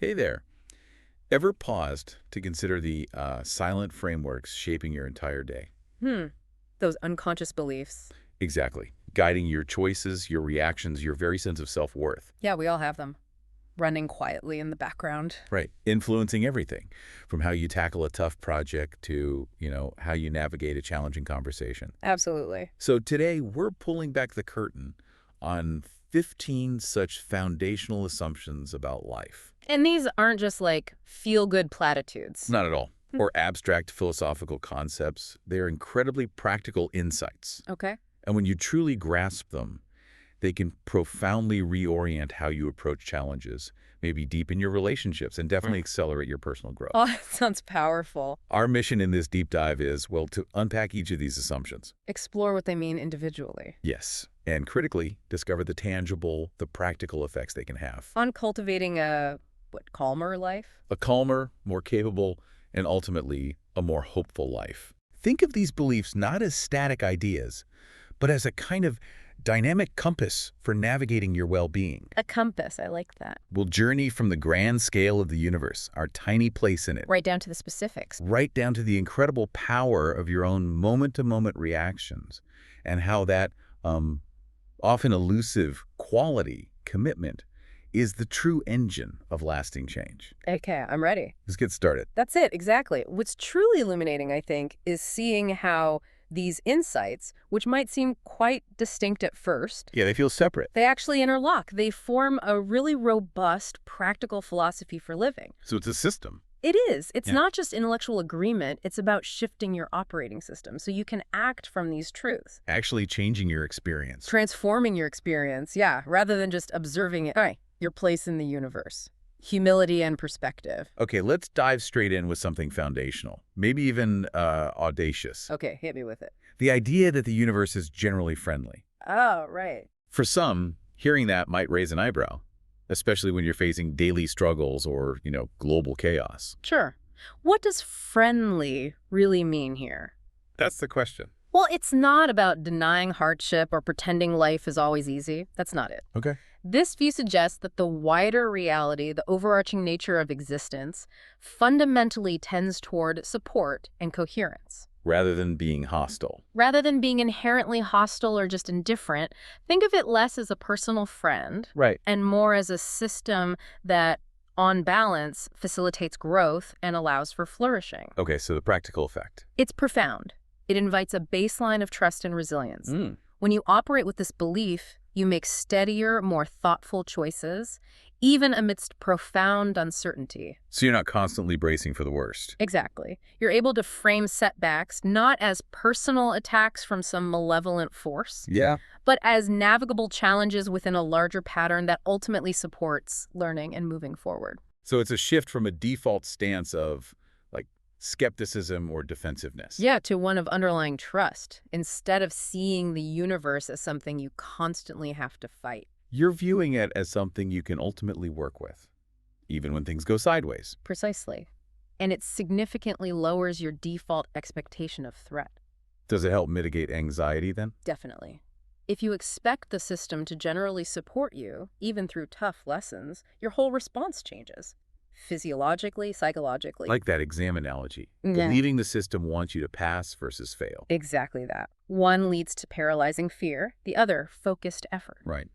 Hey there. Ever paused to consider the silent frameworks shaping your entire day? Hmm. Those unconscious beliefs. Exactly. Guiding your choices, your reactions, your very sense of self-worth. Yeah, we all have them. Running quietly in the background. Right. Influencing everything from how you tackle a tough project to, how you navigate a challenging conversation. Absolutely. So today we're pulling back the curtain on 15 such foundational assumptions about life. And these aren't just like feel-good platitudes. Not at all. Or abstract philosophical concepts. They're incredibly practical insights. Okay. And when you truly grasp them, they can profoundly reorient how you approach challenges, maybe deepen your relationships, and definitely accelerate your personal growth. Oh, that sounds powerful. Our mission in this deep dive is, well, to unpack each of these assumptions. Explore what they mean individually. Yes. And critically, discover the tangible, the practical effects they can have. On cultivating a, calmer life? A calmer, more capable, and ultimately a more hopeful life. Think of these beliefs not as static ideas, but as a kind of dynamic compass for navigating your well-being. A compass, I like that. We'll journey from the grand scale of the universe, our tiny place in it, Right down to the specifics. right down to the incredible power of your own moment-to-moment reactions and how that often elusive quality, commitment, is the true engine of lasting change. Okay, I'm ready. Let's get started. That's it, exactly. What's truly illuminating, I think, is seeing how these insights, which might seem quite distinct at first, Yeah, they feel separate. they actually interlock. They form a really robust, practical philosophy for living. So it's a system. It is. It's Yeah. not just intellectual agreement. It's about shifting your operating system so you can act from these truths. Actually changing your experience. Transforming your experience, yeah, rather than just observing it. All right, your place in the universe. Humility and perspective. Okay, let's dive straight in with something foundational, maybe even audacious. Okay, hit me with it. The idea that the universe is generally friendly. Oh, right. For some, hearing that might raise an eyebrow, especially when you're facing daily struggles or, global chaos. Sure. What does friendly really mean here? That's the question. Well, it's not about denying hardship or pretending life is always easy. That's not it. Okay. This view suggests that the wider reality, the overarching nature of existence, fundamentally tends toward support and coherence. Rather than being hostile. Rather than being inherently hostile or just indifferent, think of it less as a personal friend Right. and more as a system that, on balance, facilitates growth and allows for flourishing. Okay, so the practical effect. It's profound. It invites a baseline of trust and resilience. When you operate with this belief, you make steadier, more thoughtful choices, even amidst profound uncertainty. So you're not constantly bracing for the worst. Exactly. You're able to frame setbacks not as personal attacks from some malevolent force, Yeah. but as navigable challenges within a larger pattern that ultimately supports learning and moving forward. So it's a shift from a default stance of, skepticism or defensiveness. Yeah, to one of underlying trust, instead of seeing the universe as something you constantly have to fight. You're viewing it as something you can ultimately work with, even when things go sideways. Precisely. And it significantly lowers your default expectation of threat. Does it help mitigate anxiety then? Definitely. If you expect the system to generally support you, even through tough lessons, your whole response changes. Physiologically, psychologically. Like that exam analogy. Yeah. Believing the system wants you to pass versus fail. Exactly that. One leads to paralyzing fear, the other, focused effort. Right.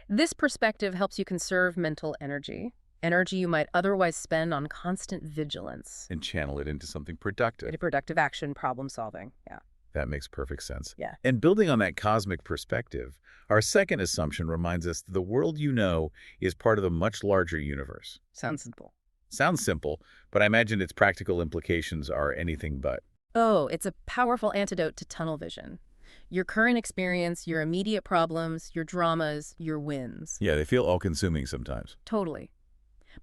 This perspective helps you conserve mental energy you might otherwise spend on constant vigilance. And channel it into something productive. Into productive action, problem solving. Yeah. That makes perfect sense. Yeah. And building on that cosmic perspective, our second assumption reminds us that the world you know is part of a much larger universe. Sounds simple. Sounds simple, but I imagine its practical implications are anything but. Oh, it's a powerful antidote to tunnel vision. Your current experience, your immediate problems, your dramas, your wins. Yeah, they feel all-consuming sometimes. Totally.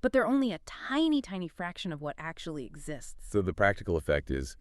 But they're only a tiny, tiny fraction of what actually exists. So the practical effect is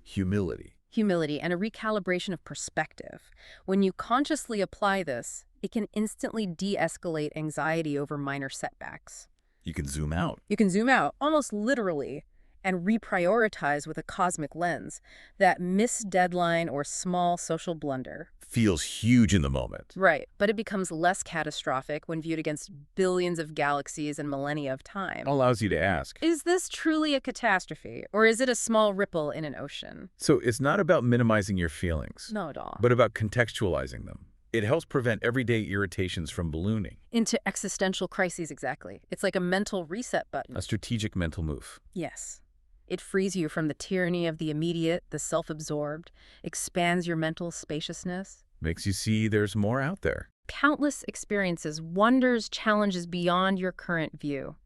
humility. Humility and a recalibration of perspective. When you consciously apply this, it can instantly de-escalate anxiety over minor setbacks. You can zoom out. You can zoom out, almost literally, and reprioritize with a cosmic lens, that missed deadline or small social blunder. Feels huge in the moment. Right, but it becomes less catastrophic when viewed against billions of galaxies and millennia of time. Allows you to ask. Is this truly a catastrophe, or is it a small ripple in an ocean? So it's not about minimizing your feelings, Not at all. but about contextualizing them. It helps prevent everyday irritations from ballooning. Into existential crises, exactly. It's like a mental reset button. A strategic mental move. Yes. It frees you from the tyranny of the immediate, the self-absorbed, expands your mental spaciousness. Makes you see there's more out there. Countless experiences, wonders, challenges beyond your current view.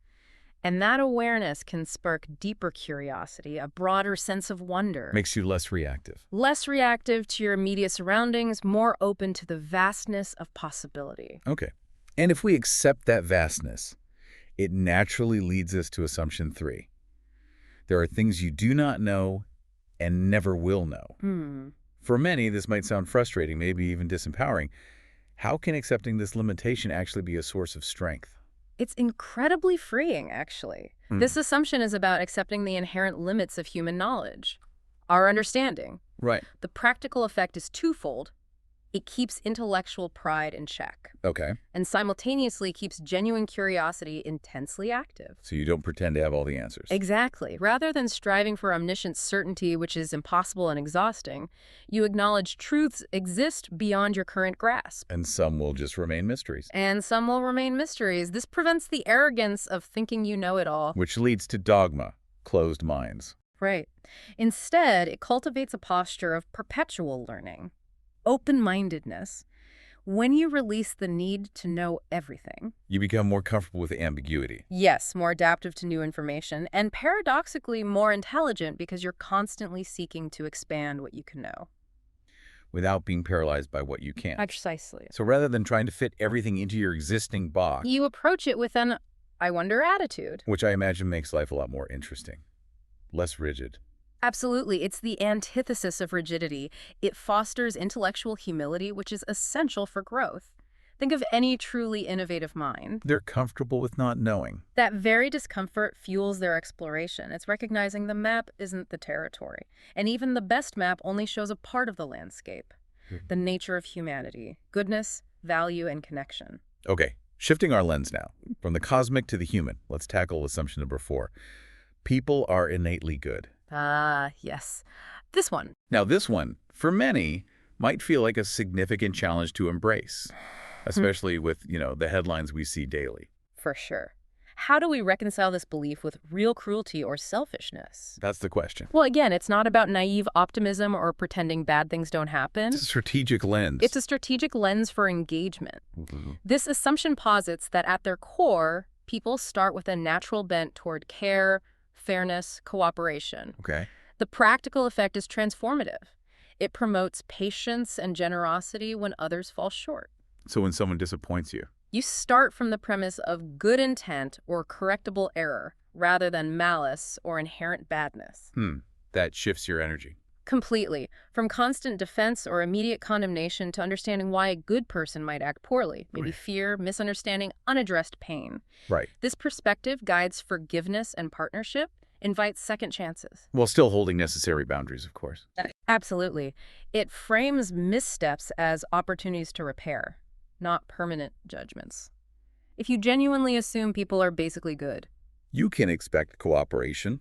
And that awareness can spark deeper curiosity, a broader sense of wonder. Makes you less reactive. Less reactive to your immediate surroundings, more open to the vastness of possibility. Okay. And if we accept that vastness, it naturally leads us to assumption 3. There are things you do not know and never will know. For many, this might sound frustrating, maybe even disempowering. How can accepting this limitation actually be a source of strength? It's incredibly freeing, actually. This assumption is about accepting the inherent limits of human knowledge, our understanding. Right. The practical effect is twofold. It keeps intellectual pride in check, Okay. and simultaneously keeps genuine curiosity intensely active. So you don't pretend to have all the answers. Exactly. Rather than striving for omniscient certainty, which is impossible and exhausting, you acknowledge truths exist beyond your current grasp. And some will just remain mysteries. And some will remain mysteries. This prevents the arrogance of thinking you know it all. Which leads to dogma, closed minds. Right. Instead, it cultivates a posture of perpetual learning. Open-mindedness. When you release the need to know everything. You become more comfortable with ambiguity. Yes, more adaptive to new information, and paradoxically more intelligent because you're constantly seeking to expand what you can know. Without being paralyzed by what you can't. Precisely. So rather than trying to fit everything into your existing box, You approach it with an I wonder attitude. which I imagine makes life a lot more interesting. Less rigid. Absolutely. It's the antithesis of rigidity. It fosters intellectual humility, which is essential for growth. Think of any truly innovative mind. They're comfortable with not knowing. That very discomfort fuels their exploration. It's recognizing the map isn't the territory. And even the best map only shows a part of the landscape. The nature of humanity. Goodness, value, and connection. Okay, shifting our lens now. From the cosmic to the human, let's tackle assumption number 4. People are innately good. Ah, yes. This one. Now this one, for many, might feel like a significant challenge to embrace, especially with, the headlines we see daily. For sure. How do we reconcile this belief with real cruelty or selfishness? That's the question. Well, again, it's not about naive optimism or pretending bad things don't happen. It's a strategic lens. It's a strategic lens for engagement. This assumption posits that at their core, people start with a natural bent toward care, fairness, cooperation. Okay. The practical effect is transformative. It promotes patience and generosity when others fall short. So when someone disappoints you, You start from the premise of good intent or correctable error rather than malice or inherent badness. that shifts your energy. Completely. From constant defense or immediate condemnation to understanding why a good person might act poorly. Maybe Right. fear, misunderstanding, unaddressed pain. Right. This perspective guides forgiveness and partnership, invites second chances. While still holding necessary boundaries, of course. Absolutely. It frames missteps as opportunities to repair, not permanent judgments. If you genuinely assume people are basically good, You can expect cooperation.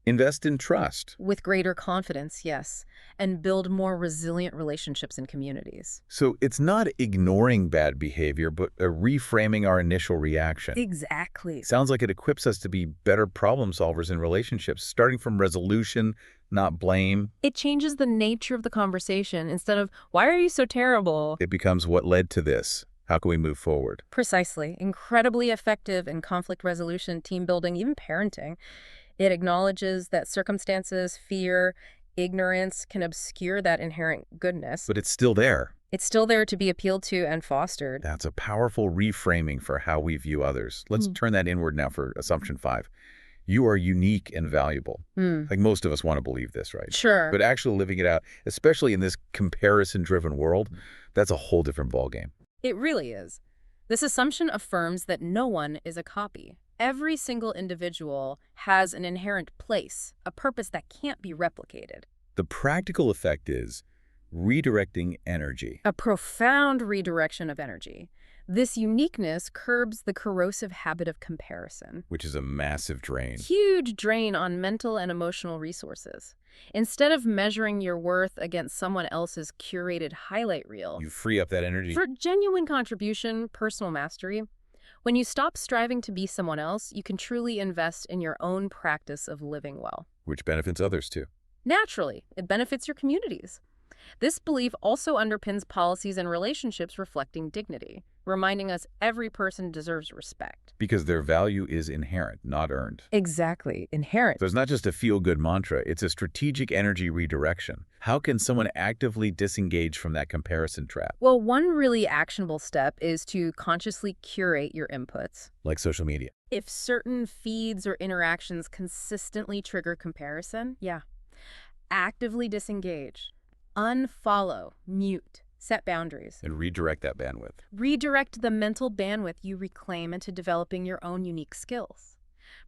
Invest in trust. with greater confidence, yes, and build more resilient relationships in communities. So it's not ignoring bad behavior, but reframing our initial reaction. Exactly. Sounds like it equips us to be better problem solvers in relationships, starting from resolution, not blame. It changes the nature of the conversation. Instead of, why are you so terrible? It becomes what led to this. How can we move forward? Precisely. Incredibly effective in conflict resolution, team building, even parenting. It acknowledges that circumstances, fear, ignorance can obscure that inherent goodness. But it's still there. It's still there to be appealed to and fostered. That's a powerful reframing for how we view others. Let's turn that inward now for assumption 5. You are unique and valuable. Like most of us want to believe this, right? Sure. But actually living it out, especially in this comparison-driven world, that's a whole different ballgame. It really is. This assumption affirms that no one is a copy. Every single individual has an inherent place, a purpose that can't be replicated. The practical effect is redirecting energy. A profound redirection of energy. This uniqueness curbs the corrosive habit of comparison. Which is a massive drain. Huge drain on mental and emotional resources. Instead of measuring your worth against someone else's curated highlight reel, You free up that energy. for genuine contribution, personal mastery, when you stop striving to be someone else, you can truly invest in your own practice of living well. Which benefits others too. Naturally, it benefits your communities. This belief also underpins policies and relationships reflecting dignity, reminding us every person deserves respect. Because their value is inherent, not earned. Exactly, inherent. So it's not just a feel-good mantra, it's a strategic energy redirection. How can someone actively disengage from that comparison trap? Well, one really actionable step is to consciously curate your inputs. Like social media. If certain feeds or interactions consistently trigger comparison, actively disengage. Unfollow, mute, set boundaries. And redirect that bandwidth. Redirect the mental bandwidth you reclaim into developing your own unique skills.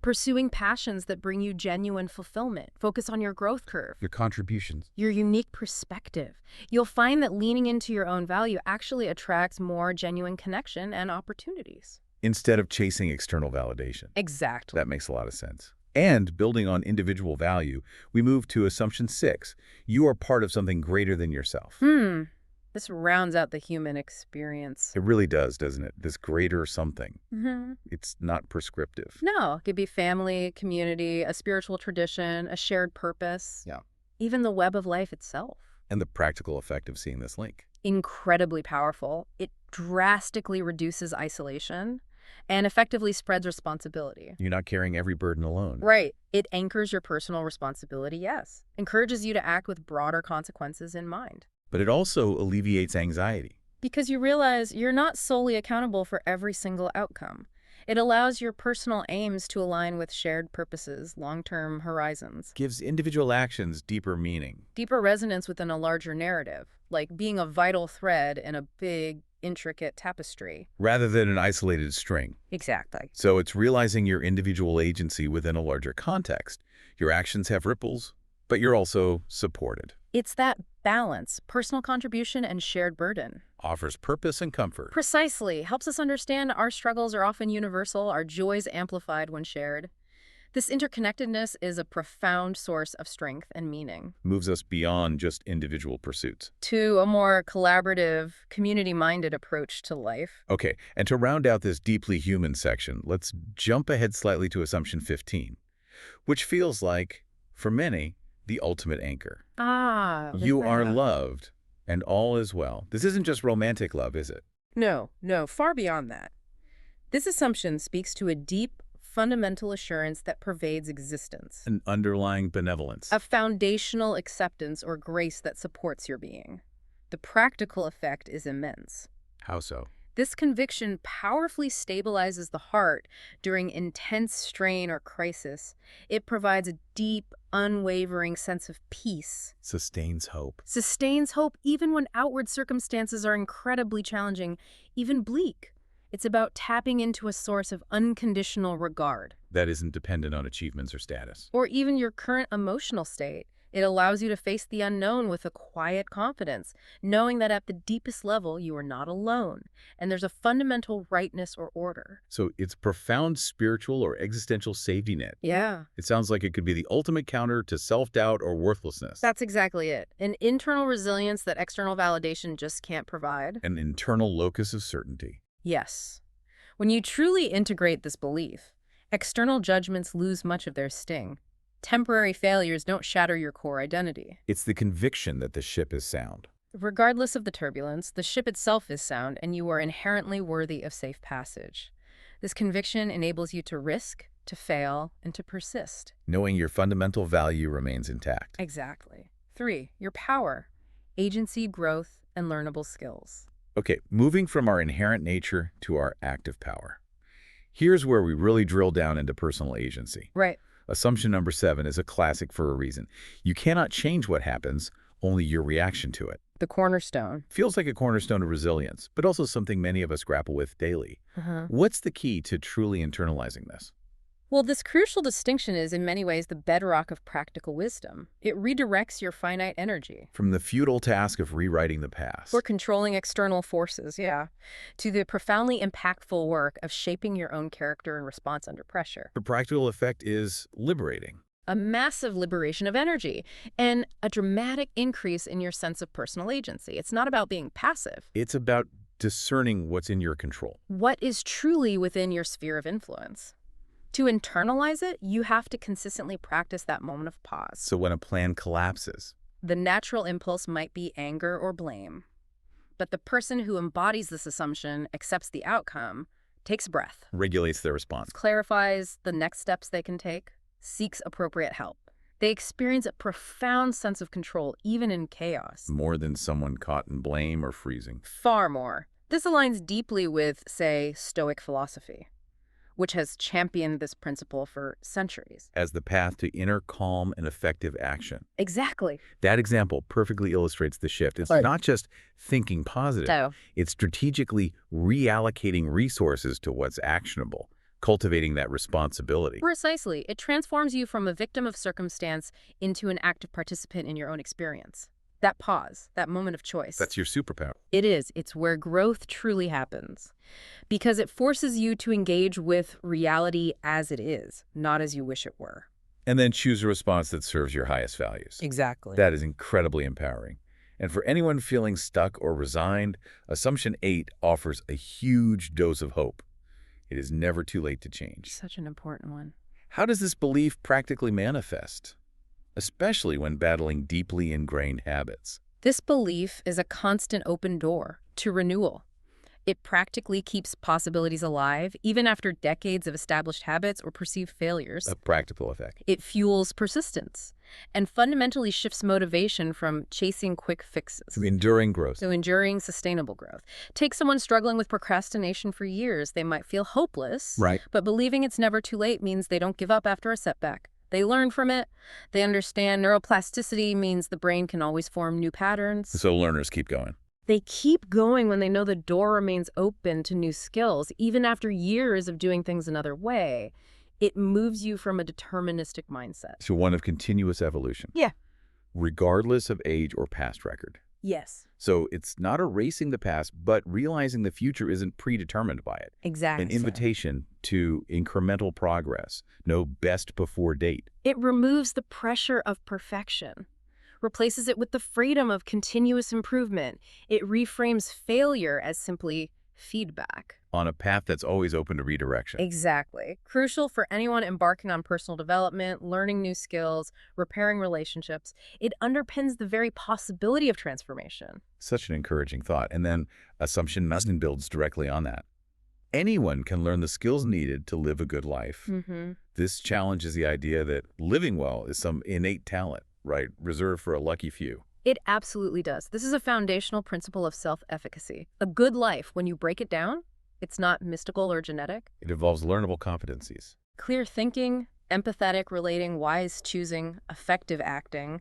Pursuing passions that bring you genuine fulfillment. Focus on your growth curve, Your contributions. your unique perspective. You'll find that leaning into your own value actually attracts more genuine connection and opportunities. Instead of chasing external validation. Exactly. That makes a lot of sense. And building on individual value, we move to assumption 6. You are part of something greater than yourself. This rounds out the human experience. It really does, doesn't it? This greater something. Mm-hmm. It's not prescriptive. No, it could be family, community, a spiritual tradition, a shared purpose. Yeah. Even the web of life itself. And the practical effect of seeing this link. Incredibly powerful. It drastically reduces isolation and effectively spreads responsibility. You're not carrying every burden alone. Right. It anchors your personal responsibility, yes. Encourages you to act with broader consequences in mind. But it also alleviates anxiety. Because you realize you're not solely accountable for every single outcome. It allows your personal aims to align with shared purposes, long-term horizons. Gives individual actions deeper meaning. Deeper resonance within a larger narrative, like being a vital thread in a big, intricate tapestry. Rather than an isolated string. Exactly. So it's realizing your individual agency within a larger context. Your actions have ripples, but you're also supported. It's that balance, personal contribution and shared burden. Offers purpose and comfort. Precisely. Helps us understand our struggles are often universal, our joys amplified when shared. This interconnectedness is a profound source of strength and meaning. Moves us beyond just individual pursuits. To a more collaborative, community-minded approach to life. Okay, and to round out this deeply human section, let's jump ahead slightly to assumption 15, which feels like, for many, the ultimate anchor. You are loved, and all is well. This isn't just romantic love, is it? No, far beyond that. This assumption speaks to a deep, fundamental assurance that pervades existence. An underlying benevolence. A foundational acceptance or grace that supports your being. The practical effect is immense. How so? This conviction powerfully stabilizes the heart during intense strain or crisis. It provides a deep, unwavering sense of peace. Sustains hope. Sustains hope even when outward circumstances are incredibly challenging, even bleak. It's about tapping into a source of unconditional regard. That isn't dependent on achievements or status. Or even your current emotional state. It allows you to face the unknown with a quiet confidence, knowing that at the deepest level you are not alone, and there's a fundamental rightness or order. So it's profound spiritual or existential safety net. Yeah. It sounds like it could be the ultimate counter to self-doubt or worthlessness. That's exactly it. An internal resilience that external validation just can't provide. An internal locus of certainty. Yes. When you truly integrate this belief, external judgments lose much of their sting. Temporary failures don't shatter your core identity. It's the conviction that the ship is sound. Regardless of the turbulence, the ship itself is sound and you are inherently worthy of safe passage. This conviction enables you to risk, to fail, and to persist. Knowing your fundamental value remains intact. Exactly. 3. Your power, agency, growth, and learnable skills. Okay, moving from our inherent nature to our active power. Here's where we really drill down into personal agency. Right. Assumption number 7 is a classic for a reason. You cannot change what happens, only your reaction to it. The cornerstone. Feels like a cornerstone of resilience, but also something many of us grapple with daily. What's the key to truly internalizing this? Well, this crucial distinction is in many ways the bedrock of practical wisdom. It redirects your finite energy. From the futile task of rewriting the past. Or controlling external forces, yeah, to the profoundly impactful work of shaping your own character and response under pressure. The practical effect is liberating. A massive liberation of energy and a dramatic increase in your sense of personal agency. It's not about being passive. It's about discerning what's in your control. What is truly within your sphere of influence? To internalize it, you have to consistently practice that moment of pause. So when a plan collapses, the natural impulse might be anger or blame. But the person who embodies this assumption, accepts the outcome, takes a breath, regulates their response, clarifies the next steps they can take, seeks appropriate help. They experience a profound sense of control, even in chaos. More than someone caught in blame or freezing. Far more. This aligns deeply with, say, Stoic philosophy, which has championed this principle for centuries. As the path to inner calm and effective action. Exactly. That example perfectly illustrates the shift. It's not just thinking positive. So, it's strategically reallocating resources to what's actionable, cultivating that responsibility. precisely. It transforms you from a victim of circumstance into an active participant in your own experience. That pause, that moment of choice. That's your superpower. It is. It's where growth truly happens. Because it forces you to engage with reality as it is, not as you wish it were. And then choose a response that serves your highest values. Exactly. That is incredibly empowering. And for anyone feeling stuck or resigned, Assumption 8 offers a huge dose of hope. It is never too late to change. Such an important one. How does this belief practically manifest? Especially when battling deeply ingrained habits. This belief is a constant open door to renewal. It practically keeps possibilities alive, even after decades of established habits or perceived failures. A practical effect. It fuels persistence and fundamentally shifts motivation from chasing quick fixes To enduring growth. to enduring sustainable growth. Take someone struggling with procrastination for years. They might feel hopeless, Right. but believing it's never too late means they don't give up after a setback. They learn from it. They understand neuroplasticity means the brain can always form new patterns. So learners keep going. They keep going when they know the door remains open to new skills, even after years of doing things another way. It moves you from a deterministic mindset. To one of continuous evolution. Yeah. Regardless of age or past record. Yes, So it's not erasing the past, but realizing the future isn't predetermined by it. exactly. An invitation to incremental progress, no best before date. It removes the pressure of perfection, replaces it with the freedom of continuous improvement. It reframes failure as simply feedback. On a path that's always open to redirection. Exactly. Crucial for anyone embarking on personal development, learning new skills, repairing relationships. It underpins the very possibility of transformation. Such an encouraging thought. And then Assumption 9 builds directly on that. Anyone can learn the skills needed to live a good life. This challenges the idea that living well is some innate talent, right, reserved for a lucky few. It absolutely does. This is a foundational principle of self-efficacy. A good life, when you break it down, it's not mystical or genetic. It involves learnable competencies. Clear thinking, empathetic relating, wise choosing, effective acting.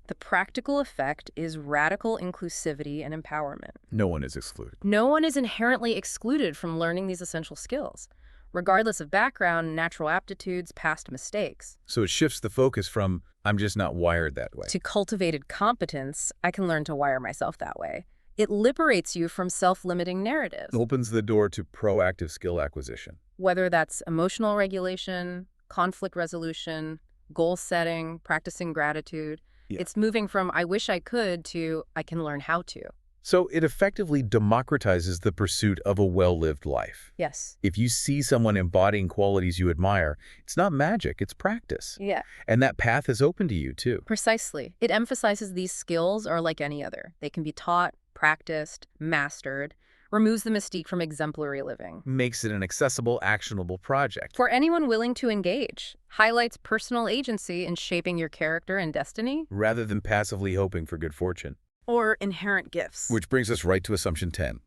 The practical effect is radical inclusivity and empowerment. No one is excluded. No one is inherently excluded from learning these essential skills, regardless of background, natural aptitudes, past mistakes. So it shifts the focus from, I'm just not wired that way. To cultivated competence, I can learn to wire myself that way. It liberates you from self-limiting narratives, It opens the door to proactive skill acquisition. whether that's emotional regulation, conflict resolution, goal setting, practicing gratitude. Yeah. It's moving from I wish I could to I can learn how to. So it effectively democratizes the pursuit of a well-lived life. Yes. If you see someone embodying qualities you admire, it's not magic, it's practice. Yeah. And that path is open to you, too. Precisely. It emphasizes these skills are like any other. They can be taught, practiced, mastered, removes the mystique from exemplary living. Makes it an accessible, actionable project. For anyone willing to engage, highlights personal agency in shaping your character and destiny. Rather than passively hoping for good fortune. Or inherent gifts. Which brings us right to Assumption 10.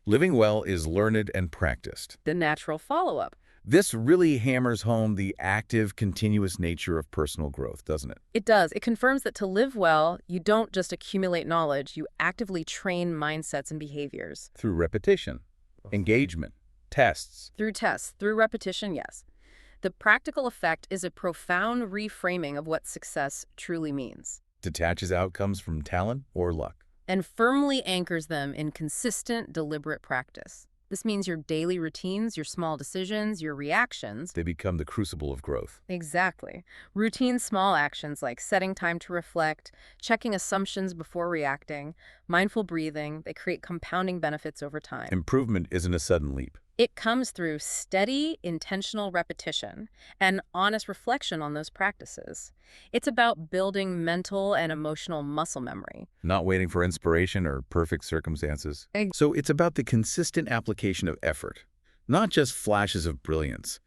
Living well is learned and practiced. The natural follow-up. This really hammers home the active, continuous nature of personal growth, doesn't it? It does. It confirms that to live well, you don't just accumulate knowledge, you actively train mindsets and behaviors. Through repetition, engagement, tests. Through tests, through repetition, yes. The practical effect is a profound reframing of what success truly means, Detaches outcomes from talent or luck. and firmly anchors them in consistent, deliberate practice. This means your daily routines, your small decisions, your reactions. They become the crucible of growth. Exactly. Routine small actions like setting time to reflect, checking assumptions before reacting, mindful breathing, they create compounding benefits over time. Improvement isn't a sudden leap. It comes through steady, intentional repetition and honest reflection on those practices. It's about building mental and emotional muscle memory. Not waiting for inspiration or perfect circumstances. Ex- So it's about the consistent application of effort, not just flashes of brilliance.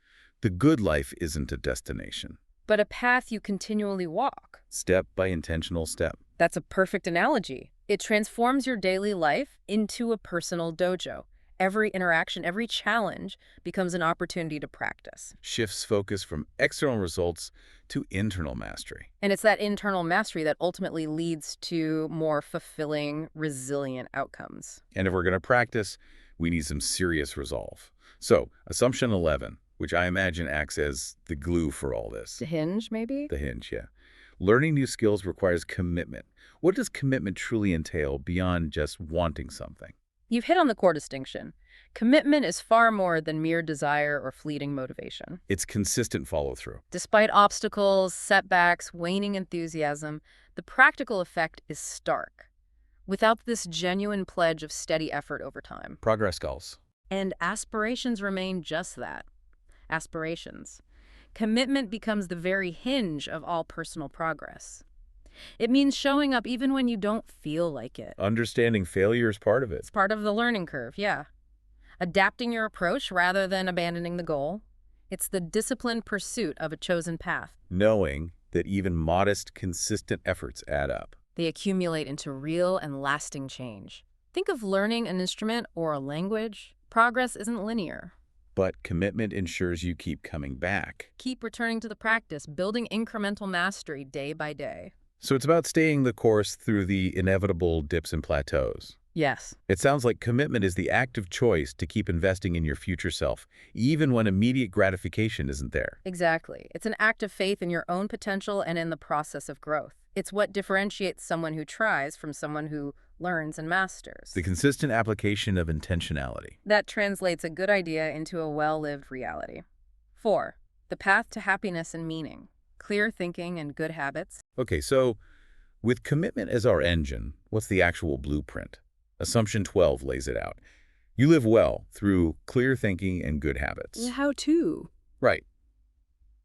The good life isn't a destination. But a path you continually walk. Step by intentional step. That's a perfect analogy. It transforms your daily life into a personal dojo. Every interaction, every challenge becomes an opportunity to practice. Shifts focus from external results to internal mastery. And it's that internal mastery that ultimately leads to more fulfilling, resilient outcomes. And if we're going to practice, we need some serious resolve. So, assumption 11, which I imagine acts as the glue for all this. The hinge, maybe? The hinge, yeah. Learning new skills requires commitment. What does commitment truly entail beyond just wanting something? You've hit on the core distinction. Commitment is far more than mere desire or fleeting motivation. It's consistent follow-through. Despite obstacles, setbacks, waning enthusiasm, the practical effect is stark. Without this genuine pledge of steady effort over time. Progress goals. And aspirations remain just that. Aspirations. Commitment becomes the very hinge of all personal progress. It means showing up even when you don't feel like it. Understanding failure is part of it. It's part of the learning curve, yeah. Adapting your approach rather than abandoning the goal. It's the disciplined pursuit of a chosen path. Knowing that even modest, consistent efforts add up. They accumulate into real and lasting change. Think of learning an instrument or a language. Progress isn't linear. But commitment ensures you keep coming back. Keep returning to the practice, building incremental mastery day by day. So it's about staying the course through the inevitable dips and plateaus. Yes. It sounds like commitment is the active choice to keep investing in your future self, even when immediate gratification isn't there. Exactly. It's an act of faith in your own potential and in the process of growth. It's what differentiates someone who tries from someone who learns and masters. The consistent application of intentionality. That translates a good idea into a well-lived reality. 4. The path to happiness and meaning. Clear thinking and good habits. Okay, so with commitment as our engine, what's the actual blueprint? Assumption 12 lays it out. You live well through clear thinking and good habits. How to? Right.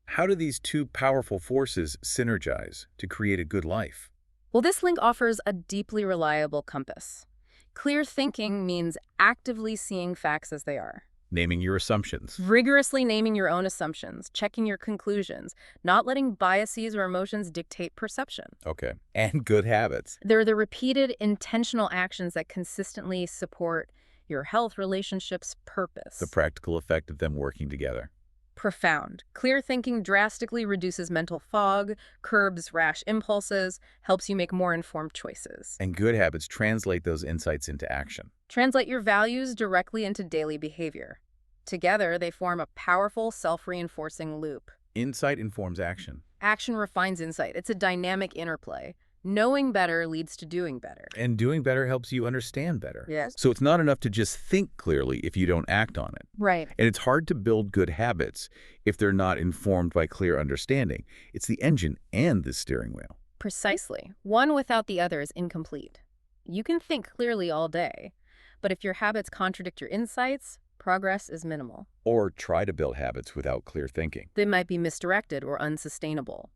How do these two powerful forces synergize to create a good life? Well, this link offers a deeply reliable compass. Clear thinking means actively seeing facts as they are. Naming your assumptions. Rigorously naming your own assumptions, checking your conclusions, not letting biases or emotions dictate perception. Okay. And good habits. They're the repeated, intentional actions that consistently support your health, relationships, purpose. The practical effect of them working together. Profound. Clear thinking drastically reduces mental fog, curbs rash impulses, helps you make more informed choices. And good habits translate those insights into action. Translate your values directly into daily behavior. Together, they form a powerful, self-reinforcing loop. Insight informs action. Action refines insight. It's a dynamic interplay. Knowing better leads to doing better. And doing better helps you understand better. Yes. So it's not enough to just think clearly if you don't act on it. Right. And it's hard to build good habits if they're not informed by clear understanding. It's the engine and the steering wheel. Precisely. One without the other is incomplete. You can think clearly all day, but if your habits contradict your insights, progress is minimal. Or try to build habits without clear thinking. They might be misdirected or unsustainable.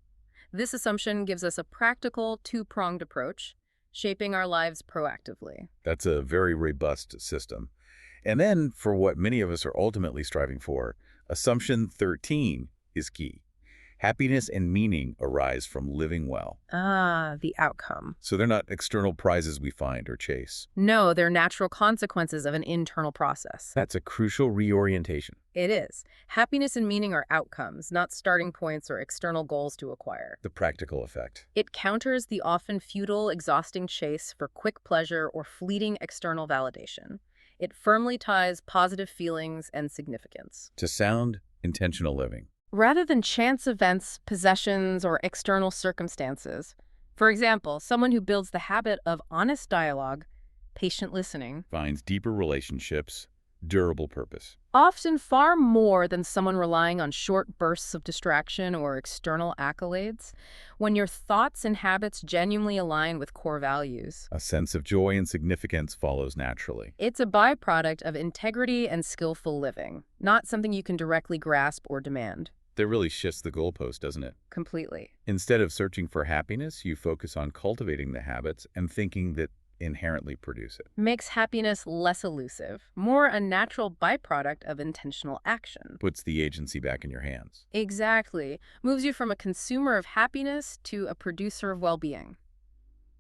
This assumption gives us a practical, two-pronged approach, shaping our lives proactively. That's a very robust system. And then, for what many of us are ultimately striving for, assumption 13 is key. Happiness and meaning arise from living well. Ah, the outcome. So they're not external prizes we find or chase. No, they're natural consequences of an internal process. That's a crucial reorientation. It is. Happiness and meaning are outcomes, not starting points or external goals to acquire. The practical effect. It counters the often futile, exhausting chase for quick pleasure or fleeting external validation. It firmly ties positive feelings and significance. To sound, intentional living. rather than chance events, possessions, or external circumstances. For example, someone who builds the habit of honest dialogue, patient listening, Finds deeper relationships, durable purpose. often far more than someone relying on short bursts of distraction or external accolades, when your thoughts and habits genuinely align with core values. A sense of joy and significance follows naturally. It's a byproduct of integrity and skillful living, not something you can directly grasp or demand. That really shifts the goalpost, doesn't it? Completely. Instead of searching for happiness, you focus on cultivating the habits and thinking that inherently produce it. Makes happiness less elusive, more a natural byproduct of intentional action. Puts the agency back in your hands. Exactly. Moves you from a consumer of happiness to a producer of well-being.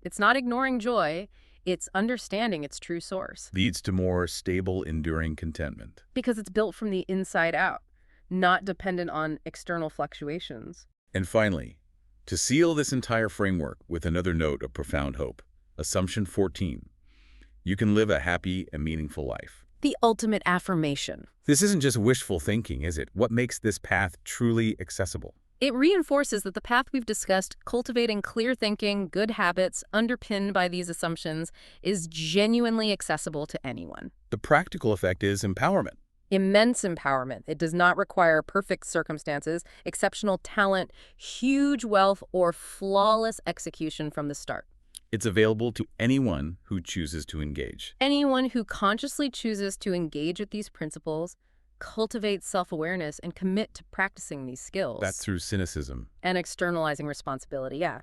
It's not ignoring joy, it's understanding its true source. Leads to more stable, enduring contentment. Because it's built from the inside out, not dependent on external fluctuations. And finally, to seal this entire framework with another note of profound hope, Assumption 14. You can live a happy and meaningful life. The ultimate affirmation. This isn't just wishful thinking, is it? What makes this path truly accessible? It reinforces that the path we've discussed, cultivating clear thinking, good habits, underpinned by these assumptions, is genuinely accessible to anyone. The practical effect is empowerment. Immense empowerment. It does not require perfect circumstances, exceptional talent, huge wealth, or flawless execution from the start. It's available to anyone who chooses to engage. Anyone who consciously chooses to engage with these principles, cultivate self-awareness, and commit to practicing these skills. That's through cynicism. And externalizing responsibility, yeah.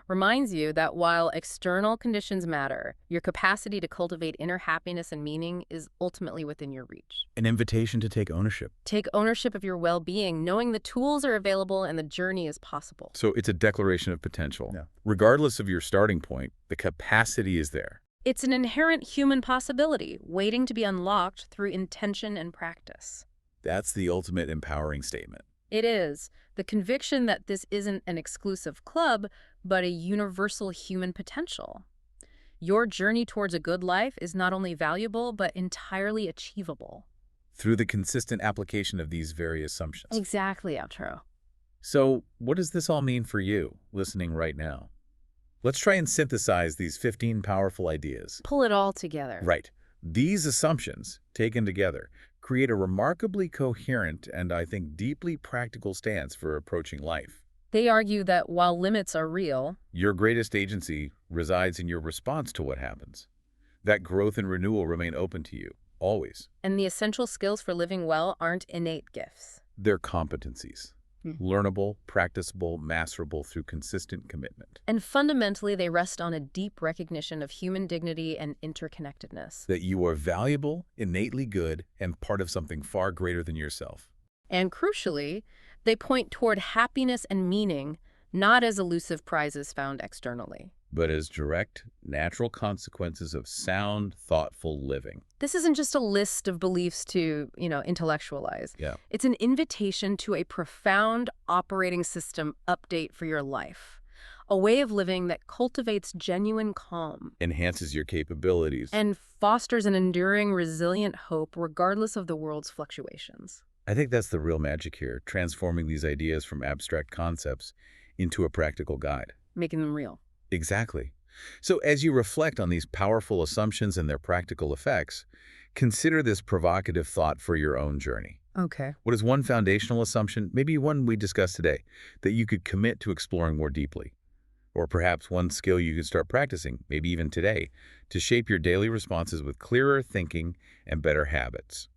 Reminds you that while external conditions matter, your capacity to cultivate inner happiness and meaning is ultimately within your reach. An invitation to take ownership. Take ownership of your well-being, knowing the tools are available and the journey is possible. So it's a declaration of potential. Yeah. Regardless of your starting point, the capacity is there. It's an inherent human possibility, waiting to be unlocked through intention and practice. That's the ultimate empowering statement. It is. The conviction that this isn't an exclusive club, but a universal human potential. Your journey towards a good life is not only valuable, but entirely achievable. Through the consistent application of these very assumptions. Exactly, Outro. So, what does this all mean for you, listening right now? Let's try and synthesize these 15 powerful ideas. Pull it all together. Right. These assumptions, taken together, create a remarkably coherent and, I think, deeply practical stance for approaching life. They argue that while limits are real, your greatest agency resides in your response to what happens. That growth and renewal remain open to you, always. And the essential skills for living well aren't innate gifts. They're competencies. Learnable, practicable, masterable through consistent commitment. And fundamentally, they rest on a deep recognition of human dignity and interconnectedness. That you are valuable, innately good, and part of something far greater than yourself. And crucially, they point toward happiness and meaning, not as elusive prizes found externally, but as direct, natural consequences of sound, thoughtful living. This isn't just a list of beliefs to, intellectualize. Yeah. It's an invitation to a profound operating system update for your life. A way of living that cultivates genuine calm. Enhances your capabilities. And fosters an enduring, resilient hope regardless of the world's fluctuations. I think that's the real magic here, transforming these ideas from abstract concepts into a practical guide. Making them real. Exactly. So as you reflect on these powerful assumptions and their practical effects, consider this provocative thought for your own journey. Okay. What is one foundational assumption, maybe one we discussed today, that you could commit to exploring more deeply? Or perhaps one skill you could start practicing, maybe even today, to shape your daily responses with clearer thinking and better habits?